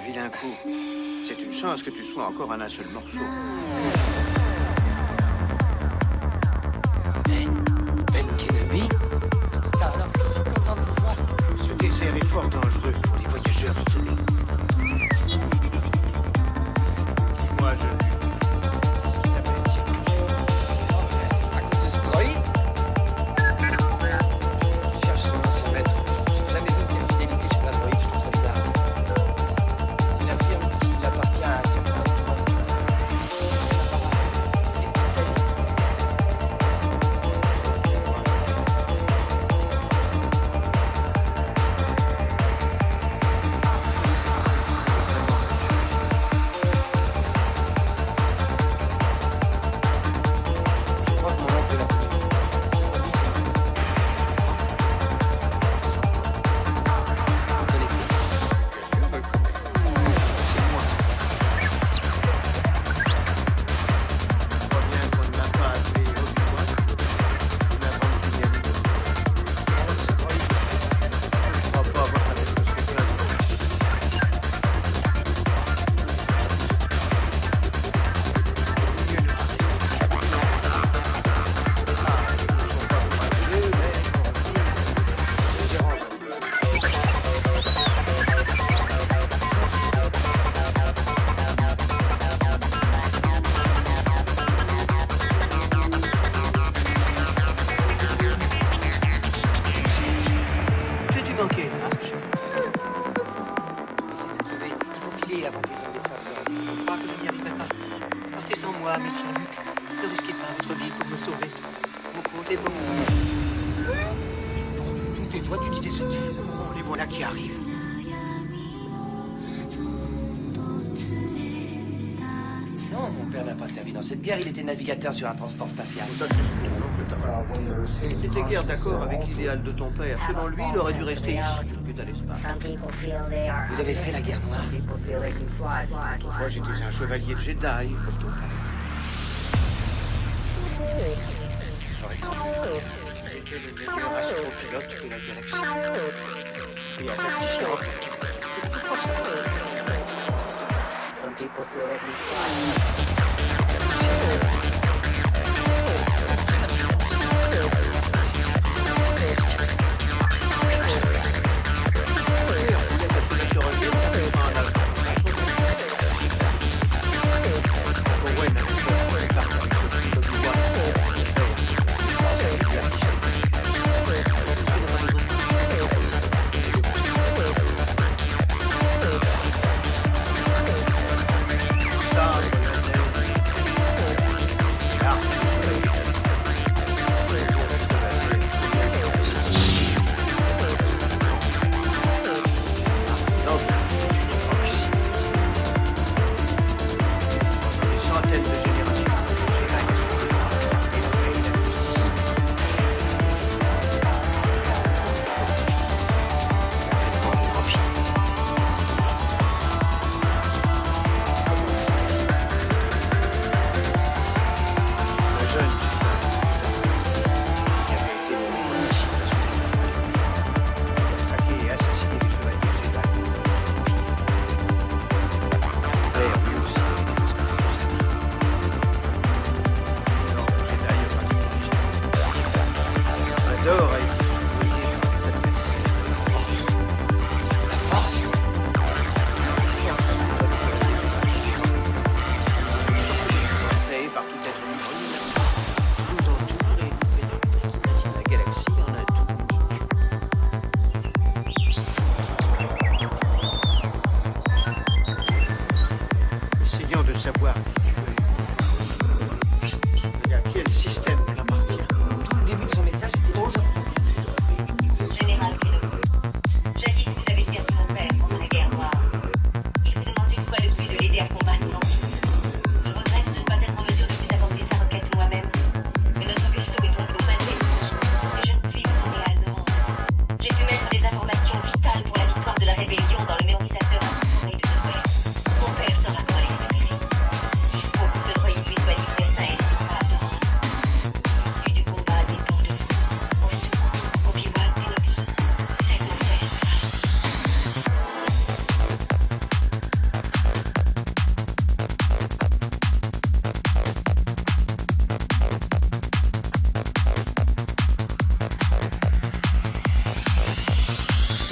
vilain coup. C'est une chance que tu sois encore en un seul morceau. Ben Kenobi? Ça alors, je suis content de vous voir. Ce désert est fort dangereux pour les voyageurs isolés. Dis-moi, jeune. Ce qui t'appelle si touché. C'est à cause de ce droïde? Il cherche son ancien maître. J'ai jamais vu une telle fidélité chez un droïde, je trouve ça bizarre. Il affirme qu'il appartient à un certain endroit. C'est vite qu'il s'agit. Je crois que mon oncle l'a connu. Vous connaissez? Bien sûr, je le connais. C'est moi. Je crois bien qu'on ne l'a pas appelé Obi-Wan. Il n'a pas de lumière. Alors, ce droïde, Je crois pas avoir avec ce spectacle. J'ai dû manquer, hein, chef. essayez de trouver. Il faut filer avant que les hommes des sables reviennent. Je crois que je n'y arriverai pas. Partez sans moi, monsieur Luc. Ne risquez pas votre vie pour me sauver. Mon compte est bon. Tais-toi, tu dis des sottises. Bon, les voilà qui arrivent. Non, mon père n'a pas servi dans cette guerre. Il était navigateur sur un transport spatial. Ça, c'est ce que ton oncle t'a pas. Il n'était guère d'accord avec l'idéal de ton père. Selon lui, il aurait dû rester ici, que dans l'espace. Vous avez fait la guerre noire? Moi, j'étais un chevalier de Jedi, comme ton père. J'étais le meilleur astropilote de la galaxie. Et un tacticien rocket. Je crois ça.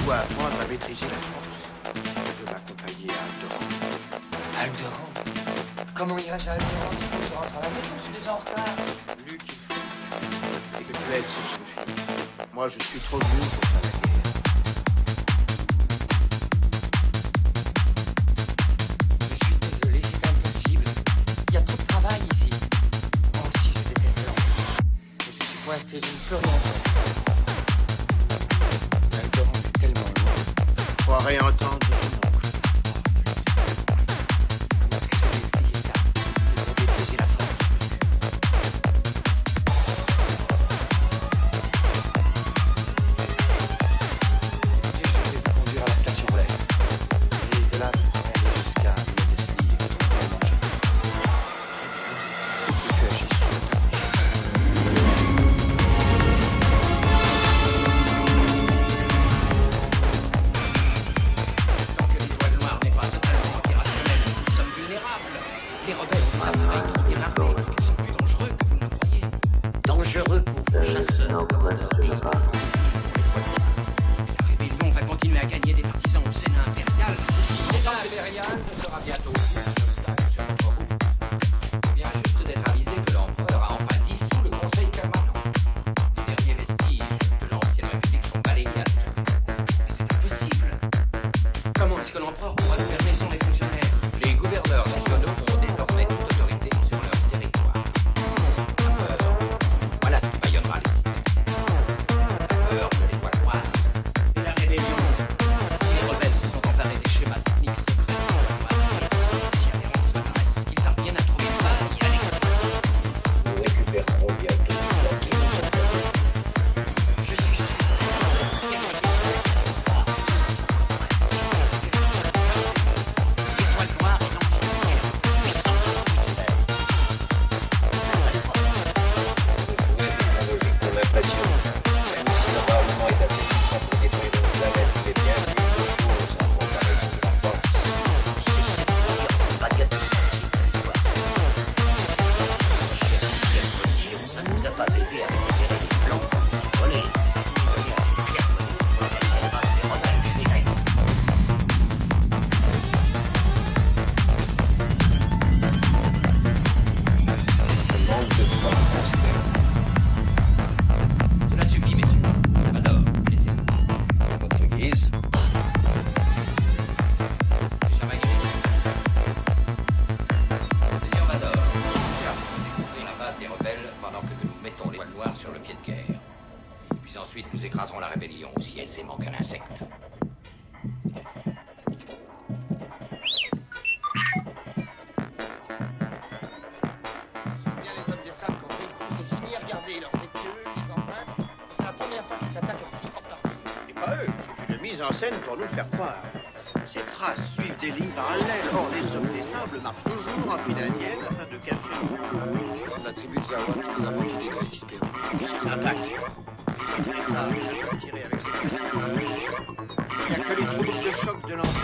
dois apprendre à maîtriser la France. Je veux m'accompagner à Alderan. Alderan? Comment irais-je à Alderan? Il faut que je rentre à la maison, je suis déjà en retard. Luc, il faut. Et que tu aides cette jeune fille. Moi, je suis trop vieux pour faire la guerre. Je suis désolé, c'est impossible. Il y a trop de travail ici. Moi aussi, je déteste l'enfant. Mais je suis coincé, je ne peux rien faire. Alderan est tellement loin. Je crois réentendre ton oncle. Comment est-ce que je vais lui expliquer ça? Nous avons maîtrisé la France. Je vais vous conduire à la station Blair. Et de là, vous pourrez aller jusqu'à Mezesli et vous trouverez à manger. Et tu agis sur ta bouche. Tant que l'étoile noire n'est pas totalement opérationnelle, nous sommes vulnérables. Les rebelles ont des appareils qui démarrent. Ils sont plus dangereux que vous ne le croyez. Dangereux pour vos chasseurs, commandeur, et inoffensifs pour l'étoile noire. Mais la rébellion va continuer à gagner des partisans au Sénat impérial. Si c'est impérial, ne sera bientôt plus un obstacle sur notre route. Il vient juste d'être avisé que l'empereur a enfin dissous le conseil permanent. Les derniers vestiges de l'ancienne République sont balayés à tout jamais. Mais c'est impossible. Comment est-ce que l'empereur pourra nous fermer sans les fonctionnaires? Les gouverneurs nationaux ont désormais toute autorité sur leur territoire. La peur, voilà ce qui bâillonnera les systèmes. La peur de l'étoile noire et la rébellion. Si les rebelles se sont emparés des schémas techniques secrets de si adhérents disparaissent, qu'ils parviennent à trouver une faille et à l'exploiter. Nous récupérerons bientôt ce qui nous a permis. Je suis sûr. L'étoile noire est dangereuse, puissante. Nous jouons technologiquement l'impression. Même si l'environnement est assez puissant pour détruire une planète, il est bien plus de choses en comparaison de la force. Ça nous a pas aidé à récupérer les plans qu'on nous a volés. On est devenu assez clair pour organiser la base des rebelles criminels. Le manque de force consterne. Cela suffit, messieurs. Alors, laissez-nous. À votre guise, Les chamailleries sont passées. Seigneur Vador, charge de découvrir la base des rebelles pendant que nous mettons l'étoile noire sur le pied de guerre. Puis ensuite, nous écraserons la rébellion aussi aisément qu'un insecte. Ce sont bien les hommes des sables qui ont fait le coup. C'est si bien regardé leurs épaules, les empreintes. C'est la première fois qu'ils s'attaquent à ce si forte partie. Ce n'est pas eux, c'est une mise en scène pour nous le faire croire. Ces traces suivent des lignes parallèles. Or, les hommes des sables marchent toujours en file indienne afin de cacher C'est la tribu de Zawa qui nous a vendu des récits perdus. ces impacts. Les hommes des sables ne peuvent tirer avec cette précision. Il n'y a que les troupes de choc de l'ancien